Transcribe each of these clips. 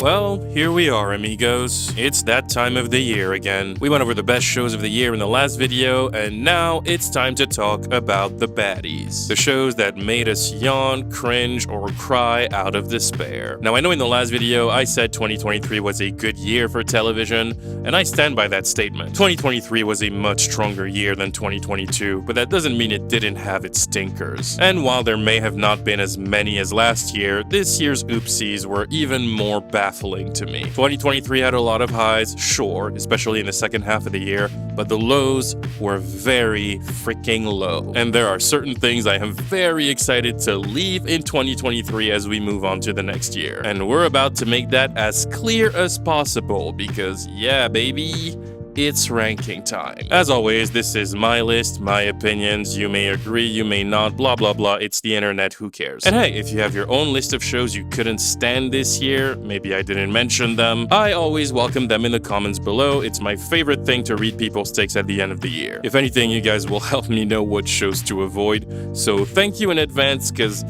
Well, here we are, amigos. It's that time of the year again. We went over the best shows of the year in the last video, and now it's time to talk about the baddies. The shows that made us yawn, cringe, or cry out of despair. Now, I know in the last video I said 2023 was a good year for television, and I stand by that statement. 2023 was a much stronger year than 2022, but that doesn't mean it didn't have its stinkers. And while there may have not been as many as last year, this year's oopsies were even more baffling to me. 2023 had a lot of highs, sure, especially in the second half of the year, but the lows were very freaking low. And there are certain things I am very excited to leave in 2023 as we move on to the next year. And we're about to make that as clear as possible because, yeah, baby, it's ranking time. As always, this is my list, my opinions. You may agree, you may not, blah blah blah. It's the internet, who cares? And hey, if you have your own list of shows you couldn't stand this year, maybe I didn't mention them, I always welcome them in the comments below. It's my favorite thing to read people's takes at the end of the year. If anything, you guys will help me know what shows to avoid. So thank you in advance, because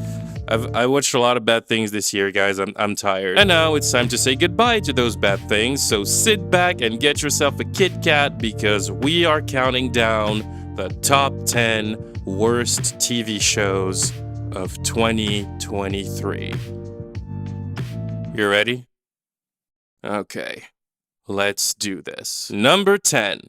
I watched a lot of bad things this year, guys. I'm tired. And now it's time to say goodbye to those bad things, so sit back and get yourself a Kit Kat because we are counting down the top 10 worst TV shows of 2023. You ready? Okay, let's do this. Number 10.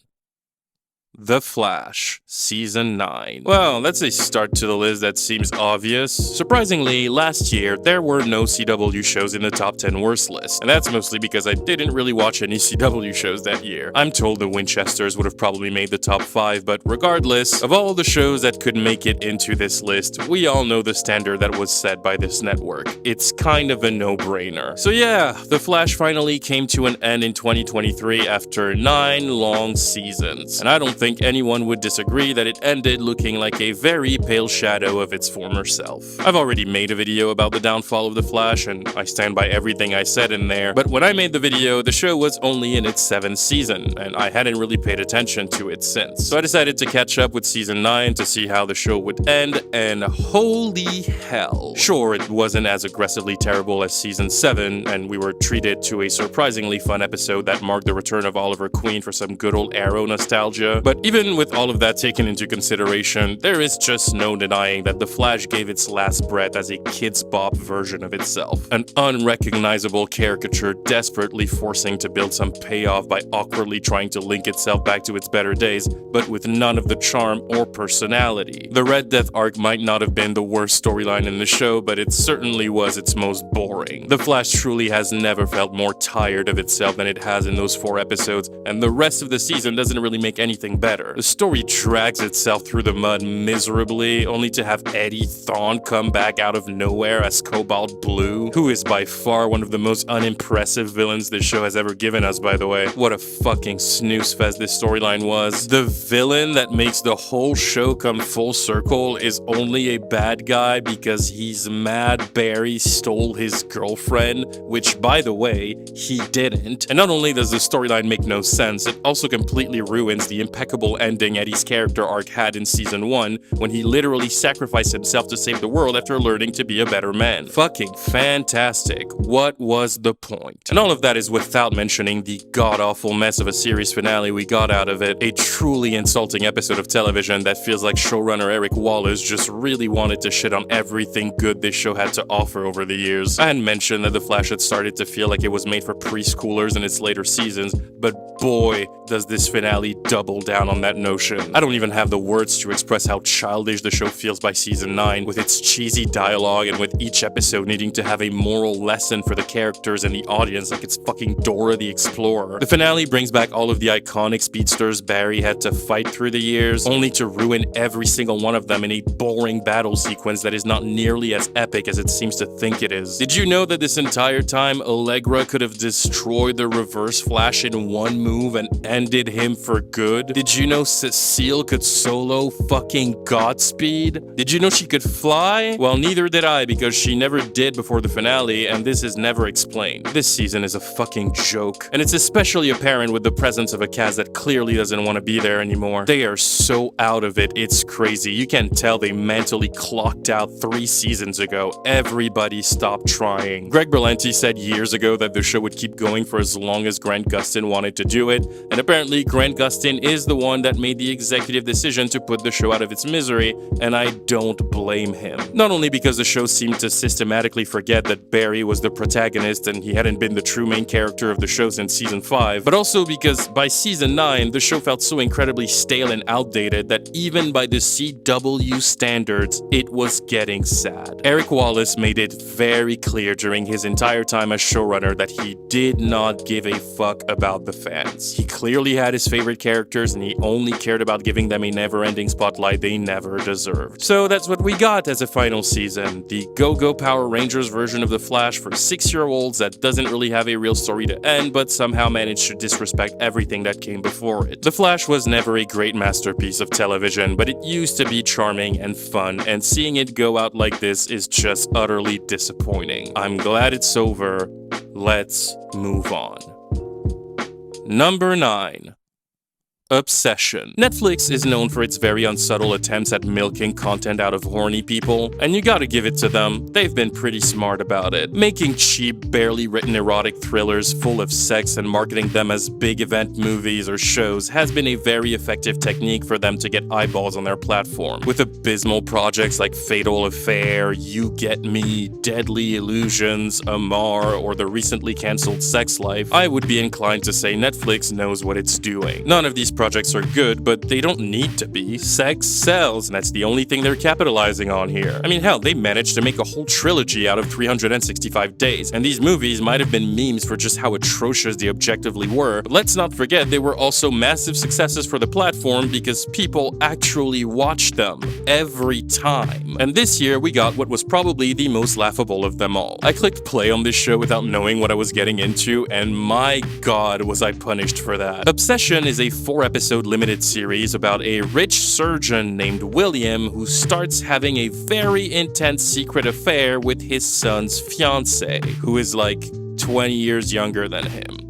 The Flash, Season 9. Well, that's a start to the list that seems obvious. Surprisingly, last year, there were no CW shows in the top 10 worst list, and that's mostly because I didn't really watch any CW shows that year. I'm told the Winchesters would have probably made the top 5, but regardless, of all the shows that could make it into this list, we all know the standard that was set by this network. It's kind of a no-brainer. So yeah, The Flash finally came to an end in 2023 after 9 long seasons, and I don't think anyone would disagree that it ended looking like a very pale shadow of its former self. I've already made a video about the downfall of The Flash, and I stand by everything I said in there, but when I made the video, the show was only in its 7th season, and I hadn't really paid attention to it since. So I decided to catch up with Season 9 to see how the show would end, and holy hell. Sure, it wasn't as aggressively terrible as Season 7, and we were treated to a surprisingly fun episode that marked the return of Oliver Queen for some good old Arrow nostalgia, but even with all of that taken into consideration, there is just no denying that The Flash gave its last breath as a Kidz Bop version of itself. An unrecognizable caricature desperately forcing to build some payoff by awkwardly trying to link itself back to its better days, but with none of the charm or personality. The Red Death arc might not have been the worst storyline in the show, but it certainly was its most boring. The Flash truly has never felt more tired of itself than it has in those 4 episodes, and the rest of the season doesn't really make anything better. The story drags itself through the mud miserably, only to have Eddie Thawne come back out of nowhere as Cobalt Blue, who is by far one of the most unimpressive villains this show has ever given us, by the way. What a fucking snooze fest this storyline was. The villain that makes the whole show come full circle is only a bad guy because he's mad Barry stole his girlfriend, which, by the way, he didn't. And not only does the storyline make no sense, it also completely ruins the impeccable ending Eddie's character arc had in Season 1, when he literally sacrificed himself to save the world after learning to be a better man. Fucking fantastic. What was the point? And all of that is without mentioning the god-awful mess of a series finale we got out of it, a truly insulting episode of television that feels like showrunner Eric Wallace just really wanted to shit on everything good this show had to offer over the years. I had mentioned that The Flash had started to feel like it was made for preschoolers in its later seasons, but boy, does this finale double down on that notion. I don't even have the words to express how childish the show feels by Season 9, with its cheesy dialogue and with each episode needing to have a moral lesson for the characters and the audience like it's fucking Dora the Explorer. The finale brings back all of the iconic speedsters Barry had to fight through the years, only to ruin every single one of them in a boring battle sequence that is not nearly as epic as it seems to think it is. Did you know that this entire time Allegra could have destroyed the Reverse Flash in one move and and did him for good? Did you know Cecile could solo fucking Godspeed? Did you know she could fly? Well, neither did I, because she never did before the finale, and this is never explained. This season is a fucking joke, and it's especially apparent with the presence of a cast that clearly doesn't want to be there anymore. They are so out of it, it's crazy. You can tell they mentally clocked out 3 seasons ago. Everybody stopped trying. Greg Berlanti said years ago that the show would keep going for as long as Grant Gustin wanted to do it, and apparently Grant Gustin is the one that made the executive decision to put the show out of its misery, and I don't blame him. Not only because the show seemed to systematically forget that Barry was the protagonist and he hadn't been the true main character of the show since season 5, but also because by season 9, the show felt so incredibly stale and outdated that even by the CW standards, it was getting sad. Eric Wallace made it very clear during his entire time as showrunner that he did not give a fuck about the fans. He clearly had his favorite characters and he only cared about giving them a never-ending spotlight they never deserved. So that's what we got as a final season. The Go-Go Power Rangers version of The Flash for 6-year-olds that doesn't really have a real story to end, but somehow managed to disrespect everything that came before it. The Flash was never a great masterpiece of television, but it used to be charming and fun, and seeing it go out like this is just utterly disappointing. I'm glad it's over. Let's move on. Number 9. Obsession. Netflix is known for its very unsubtle attempts at milking content out of horny people, and you gotta give it to them, they've been pretty smart about it. Making cheap, barely written erotic thrillers full of sex and marketing them as big event movies or shows has been a very effective technique for them to get eyeballs on their platform. With abysmal projects like Fatal Affair, You Get Me, Deadly Illusions, Amar, or the recently cancelled Sex Life, I would be inclined to say Netflix knows what it's doing. None of these projects are good, but they don't need to be. Sex sells, and that's the only thing they're capitalizing on here. I mean, hell, they managed to make a whole trilogy out of 365 days, and these movies might have been memes for just how atrocious they objectively were, but let's not forget they were also massive successes for the platform because people actually watched them every time. And this year, we got what was probably the most laughable of them all. I clicked play on this show without knowing what I was getting into, and my god was I punished for that. Obsession is a 4-episode limited series about a rich surgeon named William who starts having a very intense secret affair with his son's fiancée, who is like 20 years younger than him.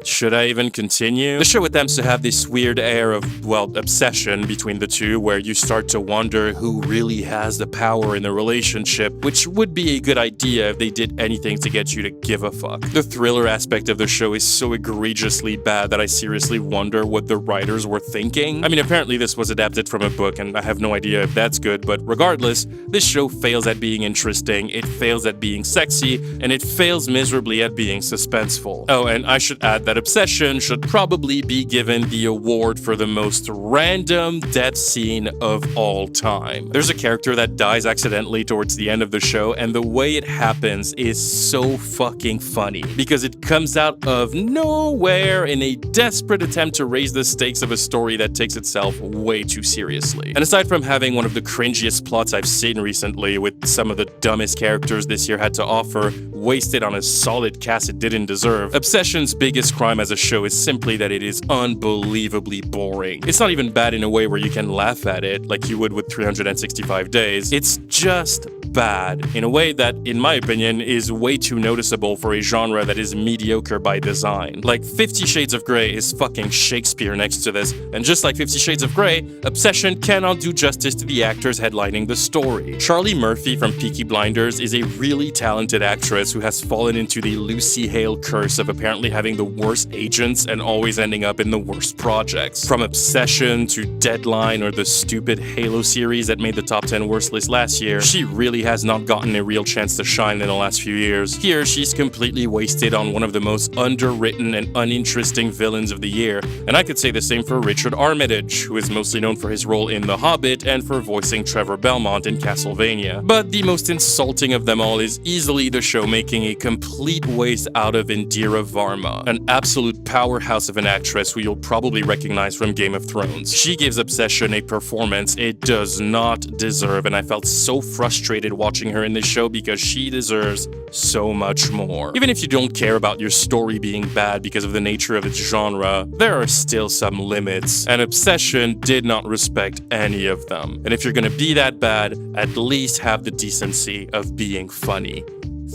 Should I even continue? The show attempts to have this weird air of, well, obsession between the two, where you start to wonder who really has the power in the relationship, which would be a good idea if they did anything to get you to give a fuck. The thriller aspect of the show is so egregiously bad that I seriously wonder what the writers were thinking. I mean, apparently this was adapted from a book, and I have no idea if that's good, but regardless, this show fails at being interesting, it fails at being sexy, and it fails miserably at being suspenseful. Oh, and I should add that Obsession should probably be given the award for the most random death scene of all time. There's a character that dies accidentally towards the end of the show, and the way it happens is so fucking funny because it comes out of nowhere in a desperate attempt to raise the stakes of a story that takes itself way too seriously. And aside from having one of the cringiest plots I've seen recently, with some of the dumbest characters this year had to offer wasted on a solid cast it didn't deserve, Obsession's biggest crime as a show is simply that it is unbelievably boring. It's not even bad in a way where you can laugh at it like you would with 365 days. It's just bad in a way that, in my opinion, is way too noticeable for a genre that is mediocre by design. Like 50 Shades of Grey is fucking Shakespeare next to this, and just like 50 Shades of Grey, Obsession cannot do justice to the actors headlining the story. Charlie Murphy from Peaky Blinders is a really talented actress who has fallen into the Lucy Hale curse of apparently having the worst agents and always ending up in the worst projects. From Obsession to Deadline or the stupid Halo series that made the top 10 worst list last year, she really has not gotten a real chance to shine in the last few years. Here, she's completely wasted on one of the most underwritten and uninteresting villains of the year, and I could say the same for Richard Armitage, who is mostly known for his role in The Hobbit and for voicing Trevor Belmont in Castlevania. But the most insulting of them all is easily the show making a complete waste out of Indira Varma, an absolute powerhouse of an actress who you'll probably recognize from Game of Thrones. She gives Obsession a performance it does not deserve, and I felt so frustrated excited watching her in this show because she deserves so much more. Even if you don't care about your story being bad because of the nature of its genre, there are still some limits, and Obsession did not respect any of them. And if you're gonna be that bad, at least have the decency of being funny.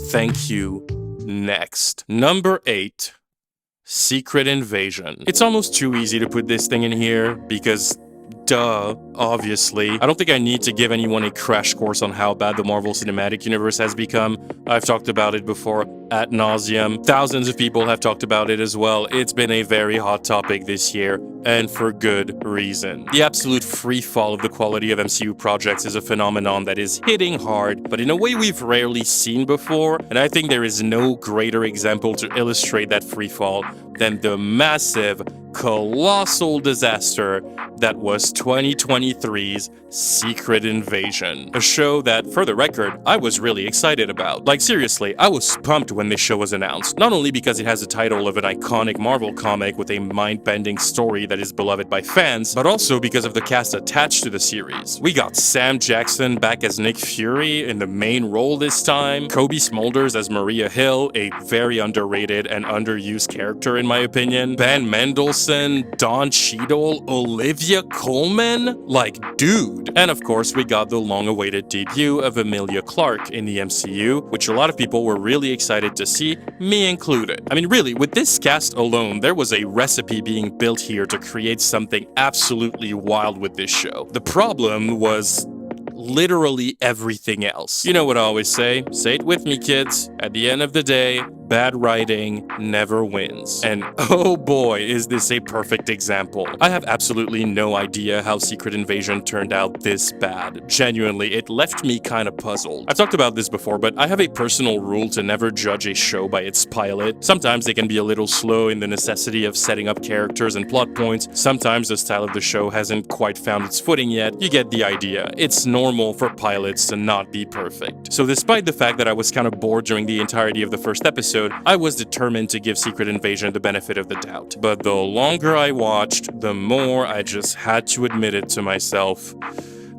Thank you. Next. Number 8. Secret Invasion. It's almost too easy to put this thing in here because duh, obviously. I don't think I need to give anyone a crash course on how bad the Marvel Cinematic Universe has become. I've talked about it before ad nauseum. Thousands of people have talked about it as well. It's been a very hot topic this year, and for good reason. The absolute free fall of the quality of MCU projects is a phenomenon that is hitting hard, but in a way we've rarely seen before, and I think there is no greater example to illustrate that free fall than the massive, colossal disaster that was 2023's Secret Invasion. A show that, for the record, I was really excited about. Like seriously, I was pumped when this show was announced, not only because it has the title of an iconic Marvel comic with a mind-bending story that is beloved by fans, but also because of the cast attached to the series. We got Sam Jackson back as Nick Fury in the main role this time, Kobe Smulders as Maria Hill, a very underrated and underused character in my opinion, Ben Mendelsohn, Don Cheadle, Olivia Colman, like dude. And of course we got the long-awaited debut of Emilia Clarke in the MCU, which a lot of people were really excited to see, me included. I mean really, with this cast alone, there was a recipe being built here to create something absolutely wild with this show. The problem was literally everything else. You know what I always say it with me kids, at the end of the day, bad writing never wins. And oh boy, is this a perfect example. I have absolutely no idea how Secret Invasion turned out this bad. Genuinely, it left me kind of puzzled. I've talked about this before, but I have a personal rule to never judge a show by its pilot. Sometimes they can be a little slow in the necessity of setting up characters and plot points. Sometimes the style of the show hasn't quite found its footing yet. You get the idea. It's normal for pilots to not be perfect. So despite the fact that I was kind of bored during the entirety of the first episode, I was determined to give Secret Invasion the benefit of the doubt. But the longer I watched, the more I just had to admit it to myself.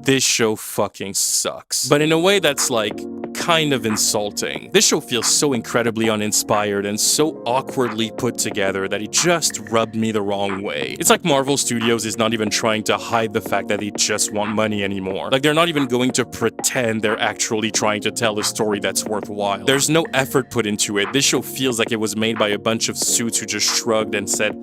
This show fucking sucks. But in a way that's like kind of insulting. This show feels so incredibly uninspired and so awkwardly put together that it just rubbed me the wrong way. It's like Marvel Studios is not even trying to hide the fact that they just want money anymore. Like they're not even going to pretend they're actually trying to tell a story that's worthwhile. There's no effort put into it. This show feels like it was made by a bunch of suits who just shrugged and said,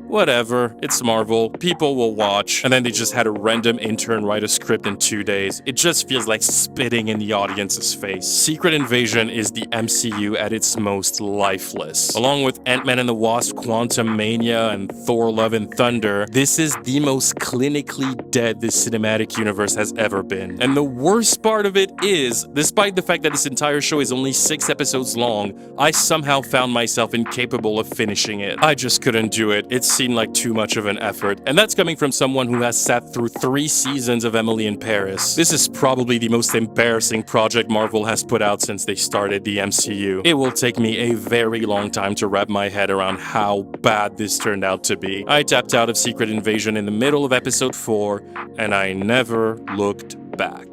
whatever, it's Marvel, people will watch, and then they just had a random intern write a script in 2 days. It just feels like spitting in the audience's face. Secret Invasion is the MCU at its most lifeless. Along with Ant-Man and the Wasp, Quantumania, and Thor Love and Thunder, this is the most clinically dead this cinematic universe has ever been. And the worst part of it is, despite the fact that this entire show is only 6 episodes long, I somehow found myself incapable of finishing it. I just couldn't do it. It seemed like too much of an effort, and that's coming from someone who has sat through 3 seasons of Emily in Paris. This is probably the most embarrassing project Marvel has put out since they started the MCU. It will take me a very long time to wrap my head around how bad this turned out to be. I tapped out of Secret Invasion in the middle of episode 4, and I never looked back.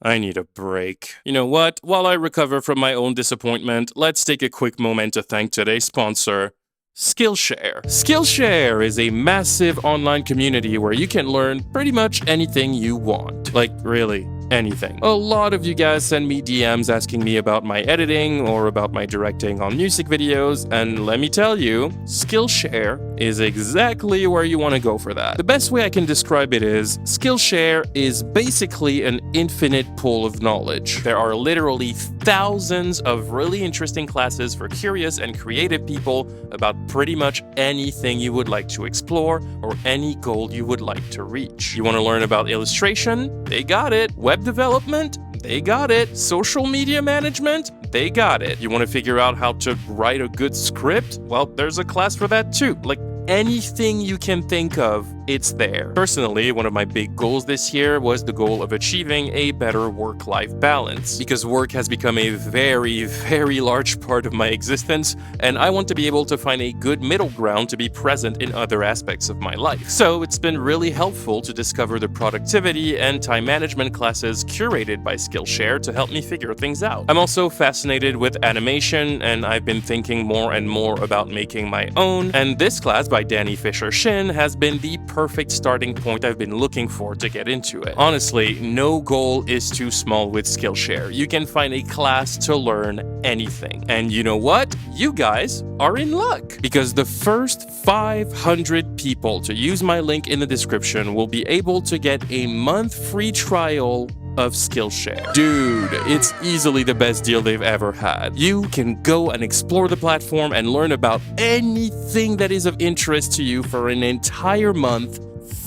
I need a break. You know what? While I recover from my own disappointment, let's take a quick moment to thank today's sponsor, Skillshare. Skillshare is a massive online community where you can learn pretty much anything you want. Like, really, anything. A lot of you guys send me DMs asking me about my editing or about my directing on music videos, and let me tell you, Skillshare is exactly where you want to go for that. The best way I can describe it is, Skillshare is basically an infinite pool of knowledge. There are literally thousands of really interesting classes for curious and creative people about pretty much anything you would like to explore or any goal you would like to reach. You want to learn about illustration? They got it. Web development? They got it. Social media management? They got it. You want to figure out how to write a good script? Well, there's a class for that too. Like anything you can think of it's there. Personally, one of my big goals this year was the goal of achieving a better work-life balance, because work has become a very, very large part of my existence, and I want to be able to find a good middle ground to be present in other aspects of my life. So it's been really helpful to discover the productivity and time management classes curated by Skillshare to help me figure things out. I'm also fascinated with animation, and I've been thinking more and more about making my own, and this class by Danny Fisher-Shin has been the perfect starting point I've been looking for to get into it. Honestly, no goal is too small with Skillshare. You can find a class to learn anything. And you know what? You guys are in luck, because the first 500 people to use my link in the description will be able to get a month free trial of Skillshare. Dude, it's easily the best deal they've ever had. You can go and explore the platform and learn about anything that is of interest to you for an entire month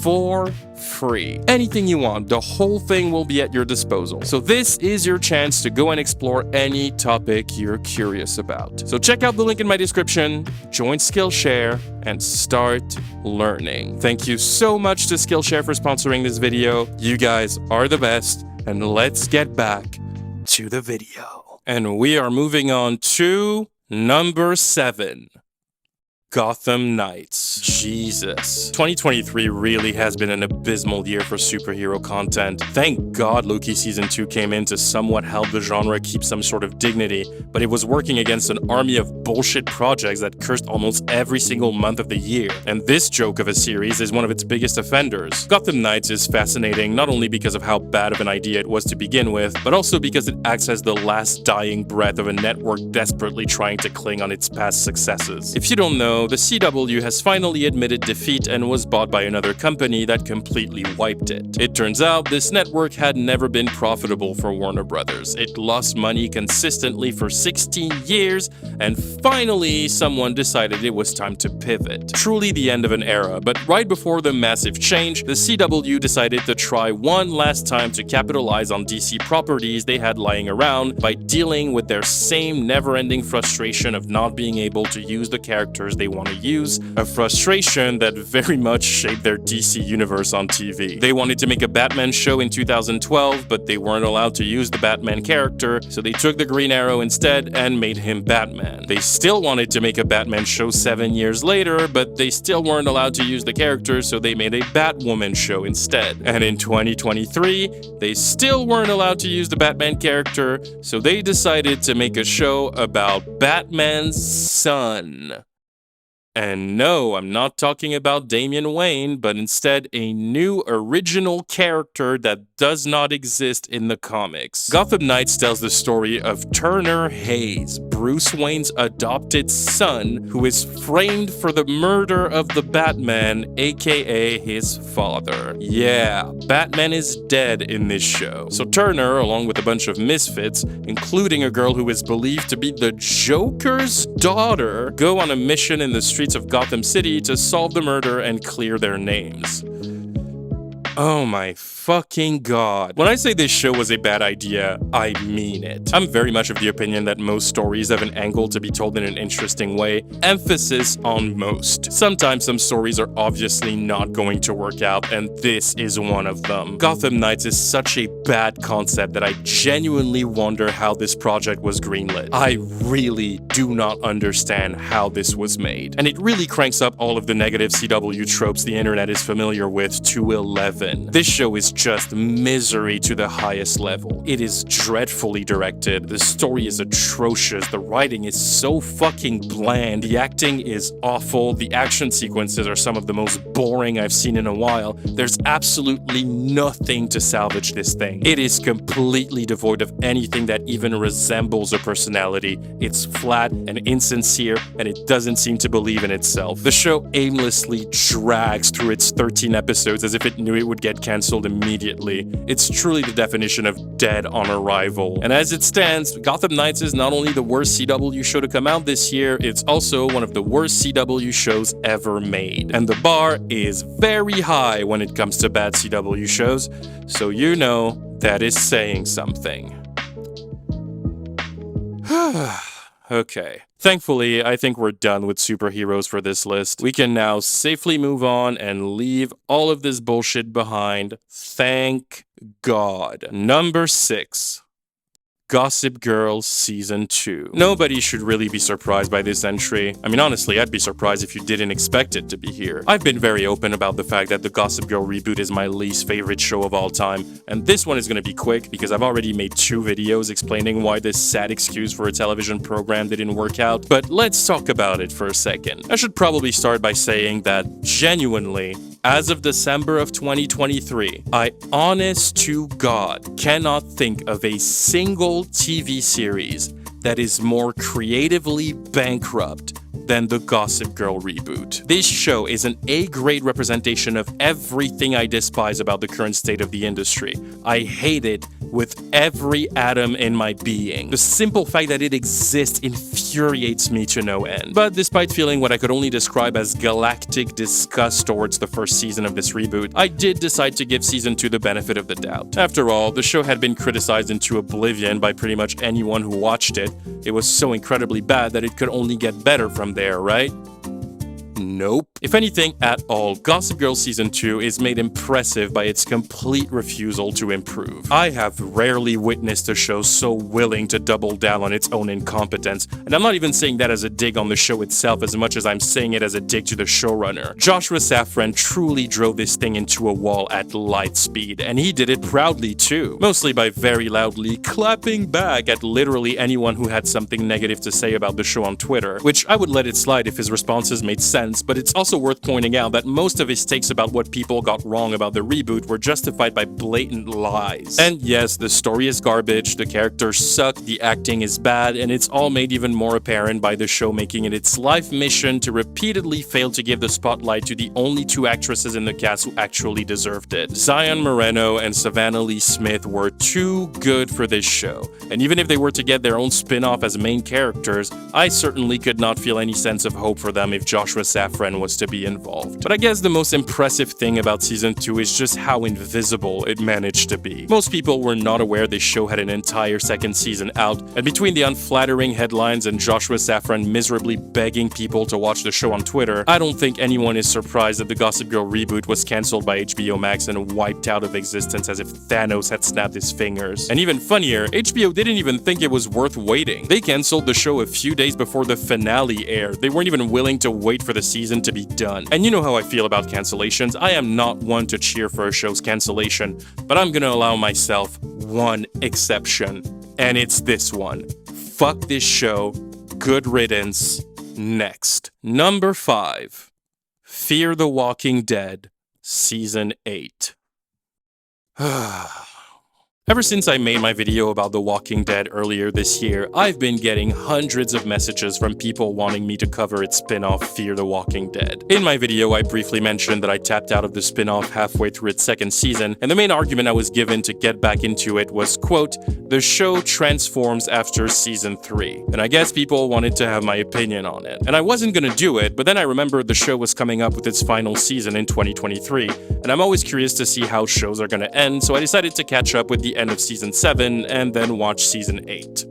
for free. Anything you want, the whole thing will be at your disposal. So this is your chance to go and explore any topic you're curious about. So check out the link in my description, join Skillshare, and start learning. Thank you so much to Skillshare for sponsoring this video. You guys are the best, and let's get back to the video. And we are moving on to number 7. Gotham Knights. Jesus. 2023 really has been an abysmal year for superhero content. Thank God Loki Season 2 came in to somewhat help the genre keep some sort of dignity, but it was working against an army of bullshit projects that cursed almost every single month of the year. And this joke of a series is one of its biggest offenders. Gotham Knights is fascinating not only because of how bad of an idea it was to begin with, but also because it acts as the last dying breath of a network desperately trying to cling on its past successes. If you don't know, the CW has finally admitted defeat and was bought by another company that completely wiped it. It turns out this network had never been profitable for Warner Brothers. It lost money consistently for 16 years, and finally someone decided it was time to pivot. Truly the end of an era, but right before the massive change, the CW decided to try one last time to capitalize on DC properties they had lying around by dealing with their same never-ending frustration of not being able to use the characters they want to use, a frustration that very much shaped their DC universe on TV. They wanted to make a Batman show in 2012, but they weren't allowed to use the Batman character, so they took the Green Arrow instead and made him Batman. They still wanted to make a Batman show 7 years later, but they still weren't allowed to use the character, so they made a Batwoman show instead. And in 2023, they still weren't allowed to use the Batman character, so they decided to make a show about Batman's son. And no, I'm not talking about Damian Wayne, but instead a new original character that does not exist in the comics. Gotham Knights tells the story of Turner Hayes, Bruce Wayne's adopted son, who is framed for the murder of the Batman, aka his father. Yeah, Batman is dead in this show. So Turner, along with a bunch of misfits, including a girl who is believed to be the Joker's daughter, go on a mission in the streets of Gotham City to solve the murder and clear their names. Oh my fucking god. When I say this show was a bad idea, I mean it. I'm very much of the opinion that most stories have an angle to be told in an interesting way. Emphasis on most. Sometimes some stories are obviously not going to work out, and this is one of them. Gotham Knights is such a bad concept that I genuinely wonder how this project was greenlit. I really do not understand how this was made. And it really cranks up all of the negative CW tropes the internet is familiar with to 11. This show is just misery to the highest level. It is dreadfully directed, the story is atrocious, the writing is so fucking bland, the acting is awful, the action sequences are some of the most boring I've seen in a while. There's absolutely nothing to salvage this thing. It is completely devoid of anything that even resembles a personality. It's flat and insincere, and it doesn't seem to believe in itself. The show aimlessly drags through its 13 episodes as if it knew it would get cancelled immediately. It's truly the definition of dead on arrival. And as it stands, Gotham Knights is not only the worst CW show to come out this year, it's also one of the worst CW shows ever made. And the bar is very high when it comes to bad CW shows, so you know that is saying something. Okay. Thankfully, I think we're done with superheroes for this list. We can now safely move on and leave all of this bullshit behind. Thank God. Number 6. Gossip Girl Season 2. Nobody should really be surprised by this entry. I mean, honestly, I'd be surprised if you didn't expect it to be here. I've been very open about the fact that the Gossip Girl reboot is my least favorite show of all time, and this one is gonna be quick because I've already made 2 videos explaining why this sad excuse for a television program didn't work out, but let's talk about it for a second. I should probably start by saying that, genuinely, as of December of 2023, I honest to God cannot think of a single TV series that is more creatively bankrupt than the Gossip Girl reboot. This show is an A-grade representation of everything I despise about the current state of the industry. I hate it with every atom in my being. The simple fact that it exists infuriates me to no end. But despite feeling what I could only describe as galactic disgust towards the first season of this reboot, I did decide to give season 2 the benefit of the doubt. After all, the show had been criticized into oblivion by pretty much anyone who watched it. It was so incredibly bad that it could only get better from there, right? Nope. If anything at all, Gossip Girl Season 2 is made impressive by its complete refusal to improve. I have rarely witnessed a show so willing to double down on its own incompetence, and I'm not even saying that as a dig on the show itself as much as I'm saying it as a dig to the showrunner. Joshua Safran truly drove this thing into a wall at light speed, and he did it proudly too, mostly by very loudly clapping back at literally anyone who had something negative to say about the show on Twitter, which I would let it slide if his responses made sense, but it's also worth pointing out that most of his takes about what people got wrong about the reboot were justified by blatant lies. And yes, the story is garbage, the characters suck, the acting is bad, and it's all made even more apparent by the show making it its life mission to repeatedly fail to give the spotlight to the only 2 actresses in the cast who actually deserved it. Zion Moreno and Savannah Lee Smith were too good for this show, and even if they were to get their own spin-off as main characters, I certainly could not feel any sense of hope for them if Joshua Safran was to be involved. But I guess the most impressive thing about Season 2 is just how invisible it managed to be. Most people were not aware this show had an entire second season out, and between the unflattering headlines and Joshua Safran miserably begging people to watch the show on Twitter, I don't think anyone is surprised that the Gossip Girl reboot was cancelled by HBO Max and wiped out of existence as if Thanos had snapped his fingers. And even funnier, HBO didn't even think it was worth waiting. They cancelled the show a few days before the finale aired. They weren't even willing to wait for the season to be done. And you know how I feel about cancellations. I am not one to cheer for a show's cancellation, but I'm gonna allow myself one exception, and it's this one. Fuck this show. Good riddance. Next. Number 5. Fear the Walking Dead, Season 8. Ever since I made my video about The Walking Dead earlier this year, I've been getting hundreds of messages from people wanting me to cover its spin-off Fear the Walking Dead. In my video, I briefly mentioned that I tapped out of the spin-off halfway through its second season, and the main argument I was given to get back into it was, quote, the show transforms after season 3. And I guess people wanted to have my opinion on it. And I wasn't gonna do it, but then I remembered the show was coming up with its final season in 2023, and I'm always curious to see how shows are gonna end, so I decided to catch up with the end of season 7 and then watch season 8.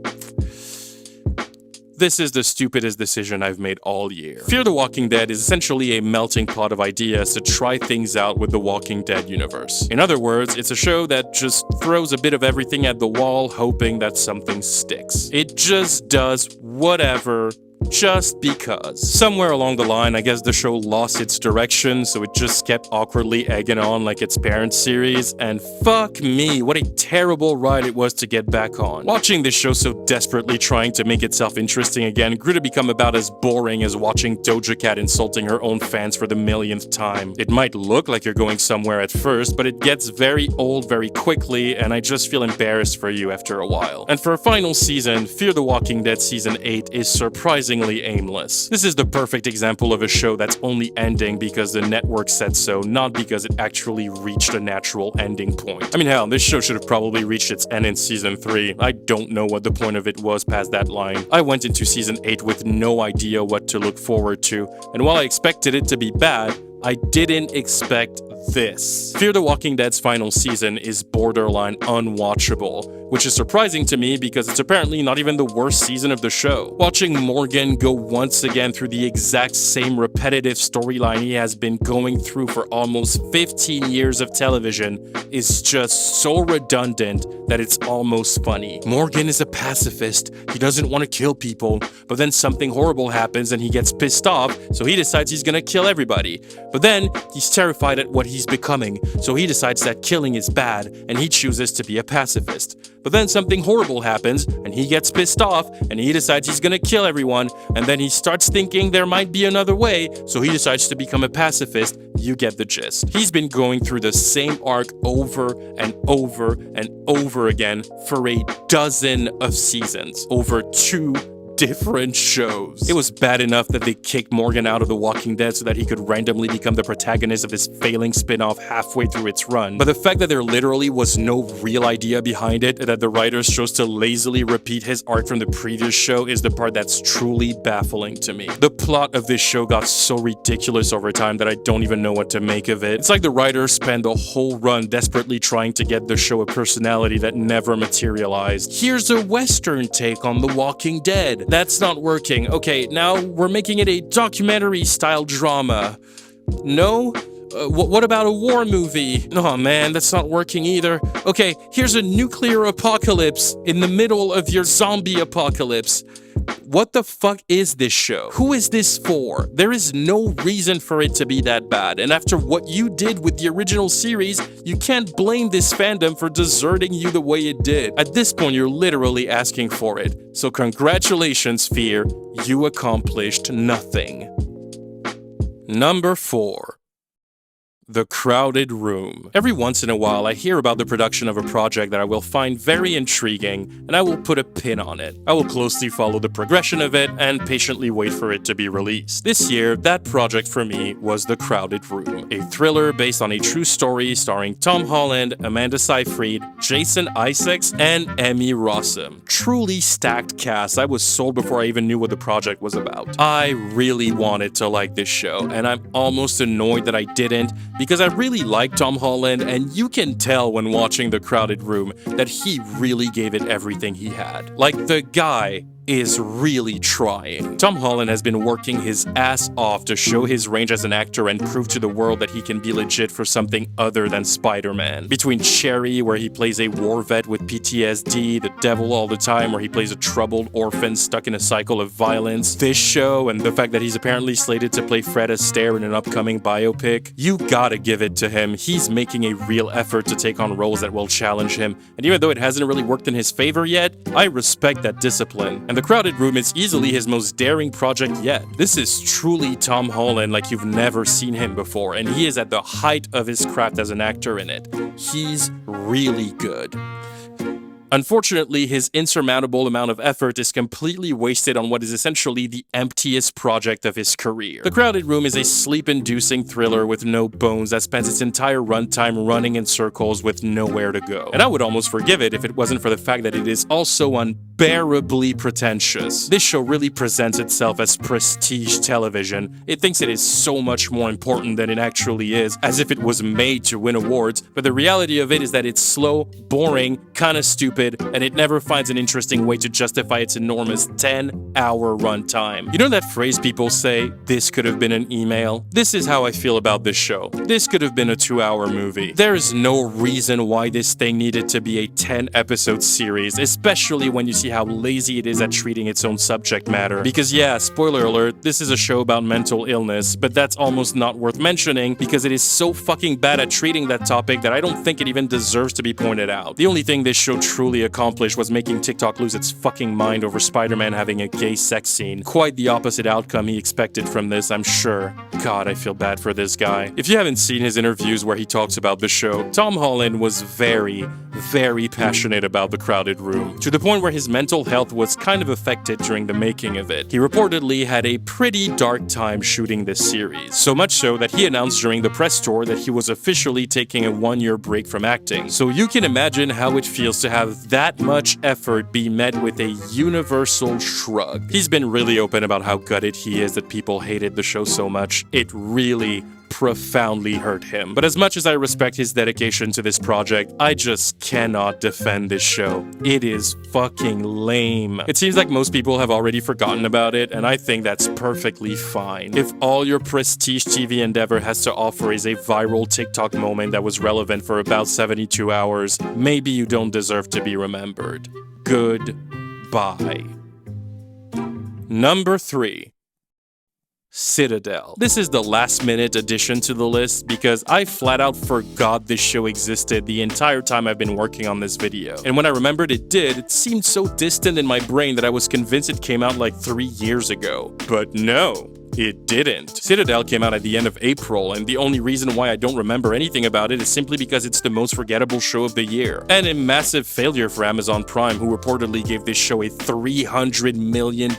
This is the stupidest decision I've made all year. Fear the Walking Dead is essentially a melting pot of ideas to try things out with the Walking Dead universe. In other words, it's a show that just throws a bit of everything at the wall, hoping that something sticks. It just does whatever, just because. Somewhere along the line, I guess the show lost its direction, so it just kept awkwardly egging on like its parent series, and fuck me, what a terrible ride it was to get back on. Watching this show so desperately trying to make itself interesting again grew to become about as boring as watching Doja Cat insulting her own fans for the millionth time. It might look like you're going somewhere at first, but it gets very old very quickly, and I just feel embarrassed for you after a while. And for a final season, Fear the Walking Dead Season 8 is surprisingly aimless. This is the perfect example of a show that's only ending because the network said so, not because it actually reached a natural ending point. I mean, hell, this show should have probably reached its end in season 3. I don't know what the point of it was past that line. I went into season 8 with no idea what to look forward to, and while I expected it to be bad, I didn't expect this. Fear the Walking Dead's final season is borderline unwatchable, which is surprising to me because it's apparently not even the worst season of the show. Watching Morgan go once again through the exact same repetitive storyline he has been going through for almost 15 years of television is just so redundant that it's almost funny. Morgan is a pacifist. He doesn't want to kill people, but then something horrible happens and he gets pissed off, so he decides he's gonna kill everybody. But then he's terrified at what he's becoming, so he decides that killing is bad and he chooses to be a pacifist. But then something horrible happens and he gets pissed off and he decides he's gonna kill everyone, and then he starts thinking there might be another way, so he decides to become a pacifist. You get the gist. He's been going through the same arc over and over and over again for a dozen of seasons, over 2 different shows. It was bad enough that they kicked Morgan out of The Walking Dead so that he could randomly become the protagonist of this failing spin-off halfway through its run. But the fact that there literally was no real idea behind it, and that the writers chose to lazily repeat his arc from the previous show, is the part that's truly baffling to me. The plot of this show got so ridiculous over time that I don't even know what to make of it. It's like the writers spent the whole run desperately trying to get the show a personality that never materialized. Here's a Western take on The Walking Dead. That's not working. Okay, now we're making it a documentary-style drama. No? What about a war movie? Oh man, that's not working either. Okay, here's a nuclear apocalypse in the middle of your zombie apocalypse. What the fuck is this show? Who is this for? There is no reason for it to be that bad, and after what you did with the original series, you can't blame this fandom for deserting you the way it did. At this point, you're literally asking for it. So congratulations, Fear, you accomplished nothing. Number 4. The Crowded Room. Every once in a while, I hear about the production of a project that I will find very intriguing, and I will put a pin on it. I will closely follow the progression of it and patiently wait for it to be released. This year, that project for me was The Crowded Room, a thriller based on a true story starring Tom Holland, Amanda Seyfried, Jason Isaacs, and Emmy Rossum. Truly stacked cast. I was sold before I even knew what the project was about. I really wanted to like this show, and I'm almost annoyed that I didn't, because I really like Tom Holland, and you can tell when watching The Crowded Room that he really gave it everything he had. Like, the guy is really trying. Tom Holland has been working his ass off to show his range as an actor and prove to the world that he can be legit for something other than Spider-Man. Between Cherry, where he plays a war vet with PTSD, The Devil All the Time, where he plays a troubled orphan stuck in a cycle of violence, this show, and the fact that he's apparently slated to play Fred Astaire in an upcoming biopic, you gotta give it to him. He's making a real effort to take on roles that will challenge him, and even though it hasn't really worked in his favor yet, I respect that discipline. And The Crowded Room is easily his most daring project yet. This is truly Tom Holland like you've never seen him before, and he is at the height of his craft as an actor in it. He's really good. Unfortunately, his insurmountable amount of effort is completely wasted on what is essentially the emptiest project of his career. The Crowded Room is a sleep-inducing thriller with no bones that spends its entire runtime running in circles with nowhere to go. And I would almost forgive it if it wasn't for the fact that it is also unbearably pretentious. This show really presents itself as prestige television. It thinks it is so much more important than it actually is, as if it was made to win awards, but the reality of it is that it's slow, boring, kinda stupid, and it never finds an interesting way to justify its enormous 10-hour runtime. You know that phrase people say, this could have been an email? This is how I feel about this show. This could have been a 2-hour movie. There is no reason why this thing needed to be a 10-episode series, especially when you see how lazy it is at treating its own subject matter. Because yeah, spoiler alert, this is a show about mental illness, but that's almost not worth mentioning because it is so fucking bad at treating that topic that I don't think it even deserves to be pointed out. The only thing this show truly accomplished was making TikTok lose its fucking mind over Spider-Man having a gay sex scene. Quite the opposite outcome he expected from this, I'm sure. God, I feel bad for this guy. If you haven't seen his interviews where he talks about the show, Tom Holland was very passionate about The Crowded Room, to the point where his mental health was kind of affected during the making of it. He reportedly had a pretty dark time shooting this series, so much so that he announced during the press tour that he was officially taking a 1-year break from acting. So you can imagine how it feels to have that much effort be met with a universal shrug. He's been really open about how gutted he is that people hated the show so much. It really profoundly hurt him. But as much as I respect his dedication to this project, I just cannot defend this show. It is fucking lame. It seems like most people have already forgotten about it, and I think that's perfectly fine. If all your prestige TV endeavor has to offer is a viral TikTok moment that was relevant for about 72 hours, maybe you don't deserve to be remembered. Goodbye. Number 3. Citadel. This is the last-minute addition to the list because I flat out forgot this show existed the entire time I've been working on this video. And when I remembered it did, it seemed so distant in my brain that I was convinced it came out like 3 years ago. But no. It didn't. Citadel came out at the end of April, and the only reason why I don't remember anything about it is simply because it's the most forgettable show of the year. And a massive failure for Amazon Prime, who reportedly gave this show a $300 million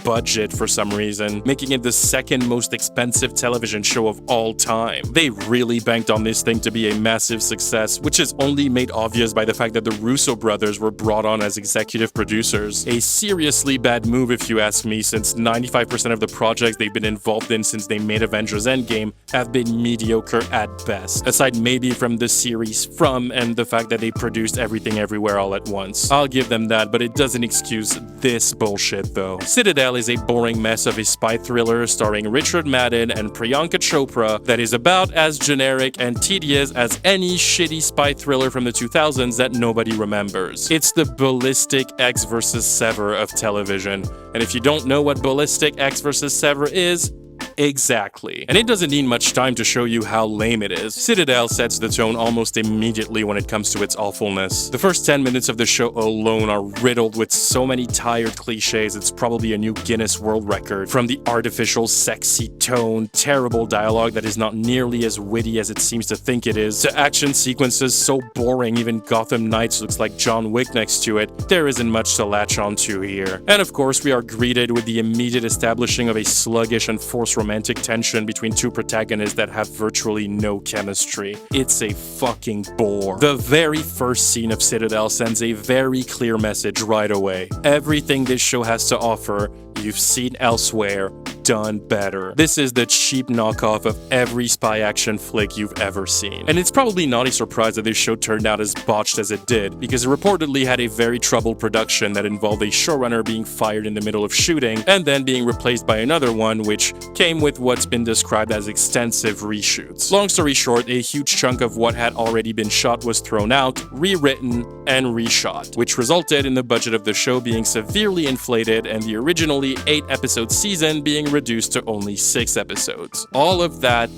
budget for some reason, making it the second most expensive television show of all time. They really banked on this thing to be a massive success, which is only made obvious by the fact that the Russo brothers were brought on as executive producers. A seriously bad move if you ask me, since 95% of the projects they've been involved in since they made Avengers Endgame have been mediocre at best, aside maybe from the series From and the fact that they produced Everything Everywhere All at Once. I'll give them that, but it doesn't excuse this bullshit though. Citadel is a boring mess of a spy thriller starring Richard Madden and Priyanka Chopra that is about as generic and tedious as any shitty spy thriller from the 2000s that nobody remembers. It's the Ballistic Ecks vs. Sever of television, and if you don't know what Ballistic Ecks vs. Sever is, exactly. And it doesn't need much time to show you how lame it is. Citadel sets the tone almost immediately when it comes to its awfulness. The first 10 minutes of the show alone are riddled with so many tired cliches it's probably a new Guinness World Record. From the artificial, sexy tone, terrible dialogue that is not nearly as witty as it seems to think it is, to action sequences so boring even Gotham Knights looks like John Wick next to it, there isn't much to latch onto here. And of course, we are greeted with the immediate establishing of a sluggish and forced romantic tension between two protagonists that have virtually no chemistry. It's a fucking bore. The very first scene of Citadel sends a very clear message right away. Everything this show has to offer, you've seen elsewhere, done better. This is the cheap knockoff of every spy action flick you've ever seen. And it's probably not a surprise that this show turned out as botched as it did, because it reportedly had a very troubled production that involved a showrunner being fired in the middle of shooting and then being replaced by another one, which came with what's been described as extensive reshoots. Long story short, a huge chunk of what had already been shot was thrown out, rewritten, and reshot, which resulted in the budget of the show being severely inflated and the originally 8-episode season being reduced to only 6 episodes. All of that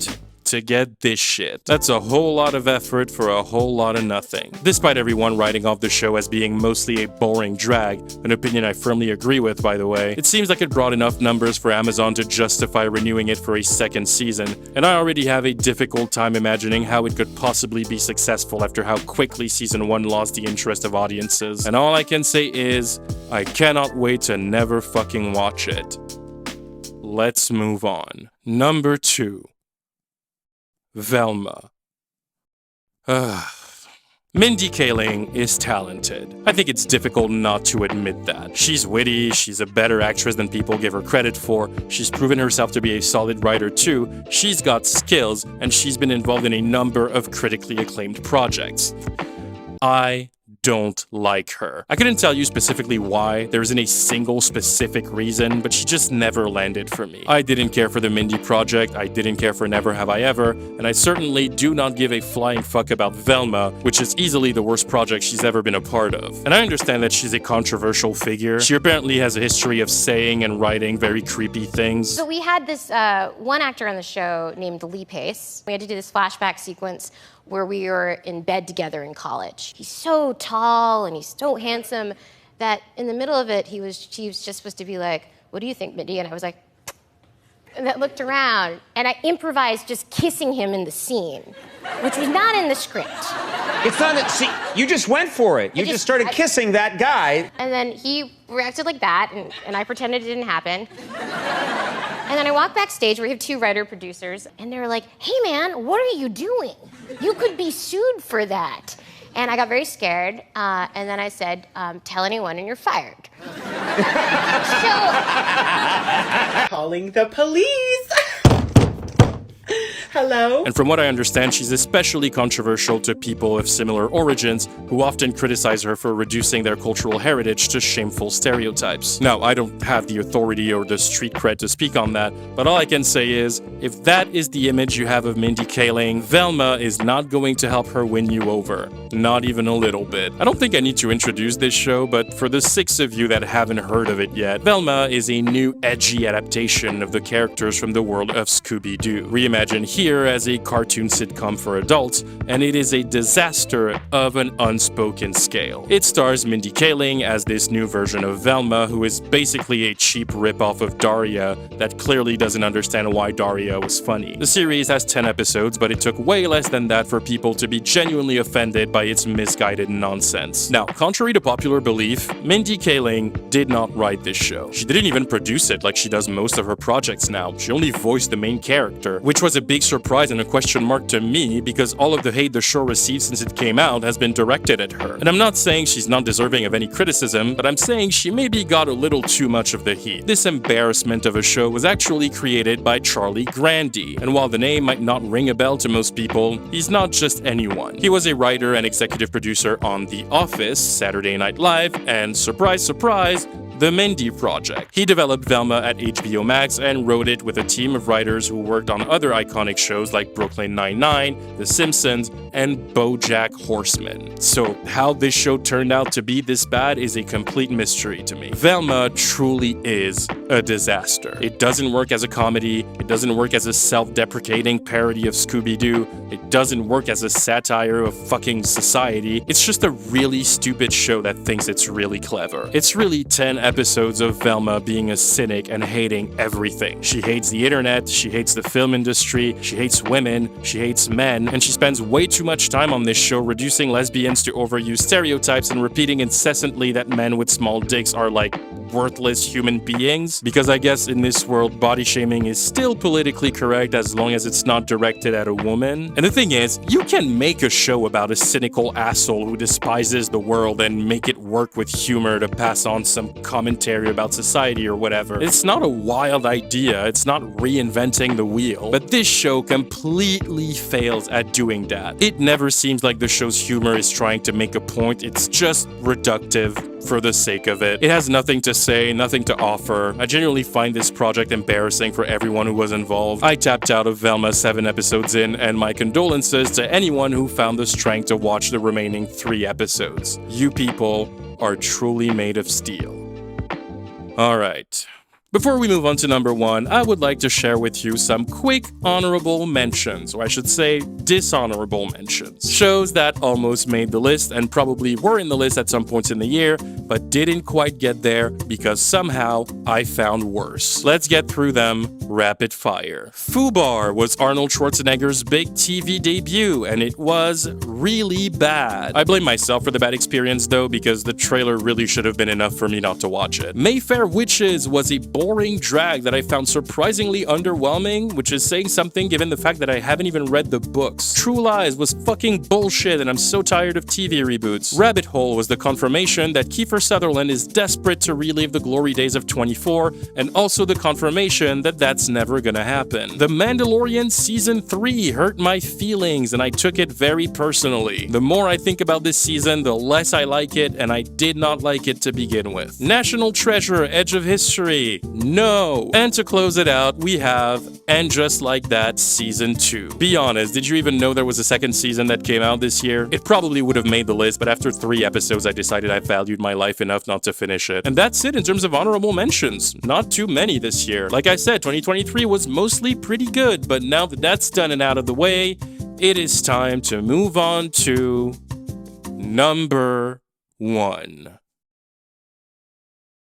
to get this shit. That's a whole lot of effort for a whole lot of nothing. Despite everyone writing off the show as being mostly a boring drag, an opinion I firmly agree with, by the way, it seems like it brought enough numbers for Amazon to justify renewing it for a second season, and I already have a difficult time imagining how it could possibly be successful after how quickly season 1 lost the interest of audiences. And all I can say is, I cannot wait to never fucking watch it. Let's move on. Number 2. Velma. Mindy Kaling is talented. I think it's difficult not to admit that. She's witty, she's a better actress than people give her credit for, she's proven herself to be a solid writer too, she's got skills, and she's been involved in a number of critically acclaimed projects. I don't like her. I couldn't tell you specifically why, there isn't a single specific reason, but she just never landed for me. I didn't care for the Mindy Project, I didn't care for Never Have I Ever, and I certainly do not give a flying fuck about Velma, which is easily the worst project she's ever been a part of. And I understand that she's a controversial figure. She apparently has a history of saying and writing very creepy things. So we had this one actor on the show named Lee Pace. We had to do this flashback sequence where we were in bed together in college. He's so tall and he's so handsome that in the middle of it, she was just supposed to be like, "What do you think, Mindy?" And I was like, and I looked around and I improvised just kissing him in the scene, which was not in the script. It's not that, see, you just went for it. You just started kissing that guy. And then he reacted like that, and I pretended it didn't happen. And then I walked backstage, we have 2 writer-producers, and they were like, "Hey man, what are you doing? You could be sued for that." And I got very scared, and then I said, "Tell anyone and you're fired." So... Calling the police. Hello? And from what I understand, she's especially controversial to people of similar origins who often criticize her for reducing their cultural heritage to shameful stereotypes. Now, I don't have the authority or the street cred to speak on that, but all I can say is, if that is the image you have of Mindy Kaling, Velma is not going to help her win you over. Not even a little bit. I don't think I need to introduce this show, but for the 6 of you that haven't heard of it yet, Velma is a new edgy adaptation of the characters from the world of Scooby-Doo. Reimagined here as a cartoon sitcom for adults, and it is a disaster of an unspoken scale. It stars Mindy Kaling as this new version of Velma, who is basically a cheap ripoff of Daria that clearly doesn't understand why Daria was funny. The series has 10 episodes, but it took way less than that for people to be genuinely offended by its misguided nonsense. Now, contrary to popular belief, Mindy Kaling did not write this show. She didn't even produce it like she does most of her projects now. She only voiced the main character, which was a big surprise and a question mark to me because all of the hate the show received since it came out has been directed at her. And I'm not saying she's not deserving of any criticism, but I'm saying she maybe got a little too much of the heat. This embarrassment of a show was actually created by Charlie Grandy, and while the name might not ring a bell to most people, he's not just anyone. He was a writer and executive producer on The Office, Saturday Night Live, and surprise, surprise, The Mindy Project. He developed Velma at HBO Max and wrote it with a team of writers who worked on other iconic shows like Brooklyn Nine-Nine, The Simpsons, and BoJack Horseman. So how this show turned out to be this bad is a complete mystery to me. Velma truly is a disaster. It doesn't work as a comedy, it doesn't work as a self-deprecating parody of Scooby-Doo, it doesn't work as a satire of fucking society. It's just a really stupid show that thinks it's really clever. It's really 10 episodes of Velma being a cynic and hating everything. She hates the internet, she hates the film industry, she hates women, she hates men, and she spends way too much time on this show reducing lesbians to overused stereotypes and repeating incessantly that men with small dicks are like worthless human beings. Because I guess in this world, body shaming is still politically correct as long as it's not directed at a woman. And the thing is, you can make a show about a cynical asshole who despises the world and make it work with humor to pass on some commentary about society or whatever. It's not a wild idea, it's not reinventing the wheel, but this show completely fails at doing that. It never seems like the show's humor is trying to make a point, it's just reductive for the sake of it. It has nothing to say, nothing to offer. I genuinely find this project embarrassing for everyone who was involved. I tapped out of Velma 7 episodes in, and my condolences to anyone who found the strength to watch the remaining 3 episodes. You people are truly made of steel. Alright. Before we move on to number 1, I would like to share with you some quick honorable mentions, or I should say dishonorable mentions. Shows that almost made the list and probably were in the list at some points in the year, but didn't quite get there because somehow I found worse. Let's get through them rapid fire. Fubar was Arnold Schwarzenegger's big TV debut, and it was really bad. I blame myself for the bad experience though, because the trailer really should have been enough for me not to watch it. Mayfair Witches was a boring drag that I found surprisingly underwhelming, which is saying something given the fact that I haven't even read the books. True Lies was fucking bullshit and I'm so tired of TV reboots. Rabbit Hole was the confirmation that Kiefer Sutherland is desperate to relive the glory days of 24, and also the confirmation that that's never gonna happen. The Mandalorian Season 3 hurt my feelings and I took it very personally. The more I think about this season, the less I like it, and I did not like it to begin with. National Treasure: Edge of History. No. And to close it out, we have And Just Like That Season 2. Be honest, did you even know there was a second season that came out this year? It probably would have made the list, but after 3 episodes I decided I valued my life enough not to finish it. And that's it in terms of honorable mentions. Not too many this year. Like I said, 2023 was mostly pretty good, but now that that's done and out of the way, it is time to move on to number 1.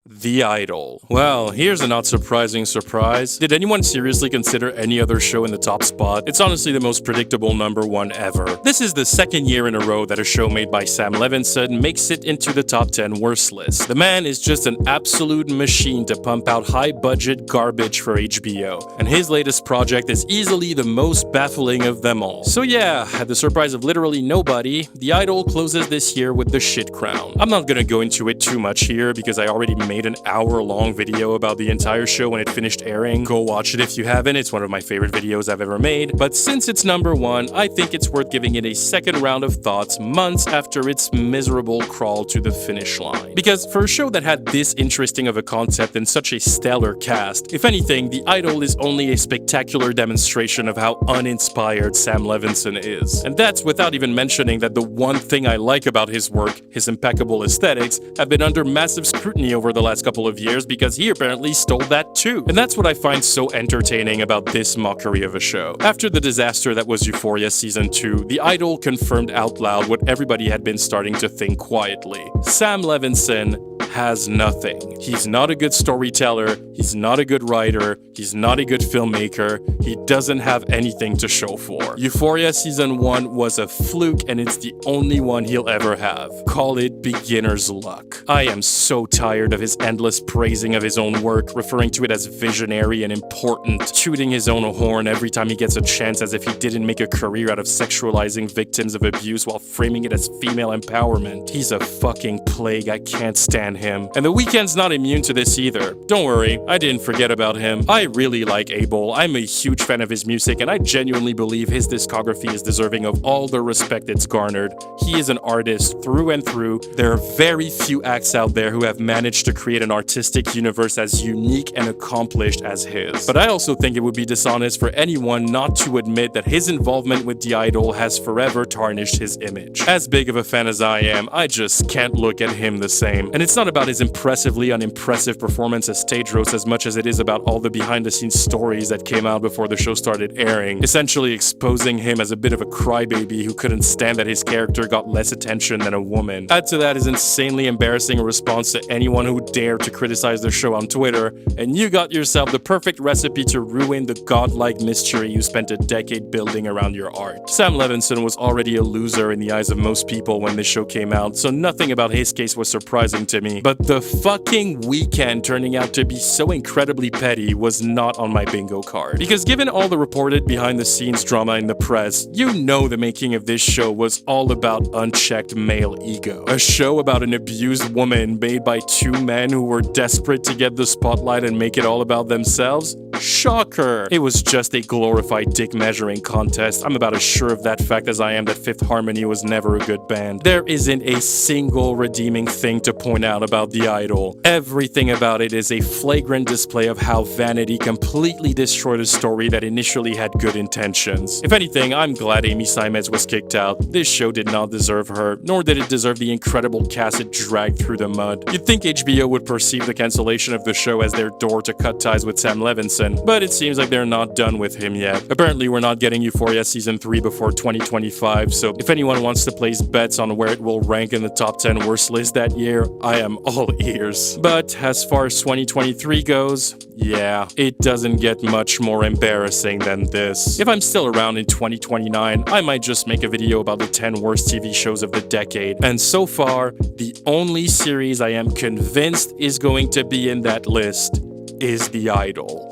The Idol. Well, here's a not surprising surprise. Did anyone seriously consider any other show in the top spot? It's honestly the most predictable number 1 ever. This is the second year in a row that a show made by Sam Levinson makes it into the top 10 worst list. The man is just an absolute machine to pump out high-budget garbage for HBO, and his latest project is easily the most baffling of them all. So yeah, at the surprise of literally nobody, The Idol closes this year with the shit crown. I'm not gonna go into it too much here because I already made made an hour-long video about the entire show when it finished airing. Go watch it if you haven't, it's one of my favorite videos I've ever made. But since it's number one, I think it's worth giving it a second round of thoughts months after its miserable crawl to the finish line. Because for a show that had this interesting of a concept and such a stellar cast, if anything, The Idol is only a spectacular demonstration of how uninspired Sam Levinson is. And that's without even mentioning that the one thing I like about his work, his impeccable aesthetics, have been under massive scrutiny over the last couple of years because he apparently stole that too. And that's what I find so entertaining about this mockery of a show. After the disaster that was Euphoria Season 2, The Idol confirmed out loud what everybody had been starting to think quietly. Sam Levinson has nothing. He's not a good storyteller, he's not a good writer, he's not a good filmmaker, he doesn't have anything to show for. Euphoria Season 1 was a fluke and it's the only one he'll ever have. Call it beginner's luck. I am so tired of his endless praising of his own work, referring to it as visionary and important, tooting his own horn every time he gets a chance as if he didn't make a career out of sexualizing victims of abuse while framing it as female empowerment. He's a fucking plague, I can't stand him. And The Weeknd's not immune to this either. Don't worry, I didn't forget about him. I really like Abel, I'm a huge fan of his music and I genuinely believe his discography is deserving of all the respect it's garnered. He is an artist through and through. There are very few acts out there who have managed to create an artistic universe as unique and accomplished as his. But I also think it would be dishonest for anyone not to admit that his involvement with The Idol has forever tarnished his image. As big of a fan as I am, I just can't look at him the same. And it's not about his impressively unimpressive performance as stage roast as much as it is about all the behind-the-scenes stories that came out before the show started airing, essentially exposing him as a bit of a crybaby who couldn't stand that his character got less attention than a woman. Add to that his insanely embarrassing response to anyone who dared to criticize the show on Twitter, and you got yourself the perfect recipe to ruin the godlike mystery you spent a decade building around your art. Sam Levinson was already a loser in the eyes of most people when this show came out, so nothing about his case was surprising to me. But the fucking Weeknd turning out to be so incredibly petty was not on my bingo card. Because given all the reported behind-the-scenes drama in the press, you know the making of this show was all about unchecked male ego. A show about an abused woman made by two men who were desperate to get the spotlight and make it all about themselves? Shocker! It was just a glorified dick measuring contest. I'm about as sure of that fact as I am that Fifth Harmony was never a good band. There isn't a single redeeming thing to point out about The Idol. Everything about it is a flagrant display of how vanity completely destroyed a story that initially had good intentions. If anything, I'm glad Amy Seimetz was kicked out. This show did not deserve her, nor did it deserve the incredible cast it dragged through the mud. You'd think HBO would perceive the cancellation of the show as their door to cut ties with Sam Levinson, but it seems like they're not done with him yet. Apparently, we're not getting Euphoria Season 3 before 2025, so if anyone wants to place bets on where it will rank in the top 10 worst list that year, I am all ears. But as far as 2023 goes, yeah, it doesn't get much more embarrassing than this. If I'm still around in 2029, I might just make a video about the 10 worst TV shows of the decade. And so far, the only series I am convinced is going to be in that list is The Idol.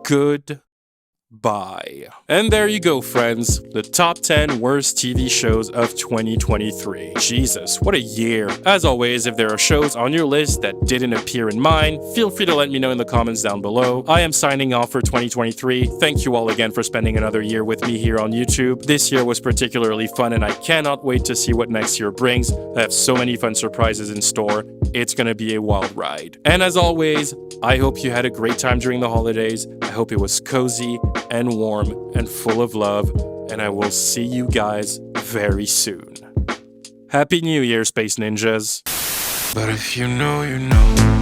Goodbye. And there you go, friends. The top 10 worst TV shows of 2023. Jesus, what a year. As always, if there are shows on your list that didn't appear in mine, feel free to let me know in the comments down below. I am signing off for 2023. Thank you all again for spending another year with me here on YouTube. This year was particularly fun and I cannot wait to see what next year brings. I have so many fun surprises in store. It's gonna be a wild ride. And as always, I hope you had a great time during the holidays. I hope it was cozy and warm and full of love, and I will see you guys very soon. Happy New Year, Space Ninjas. But if you know, you know.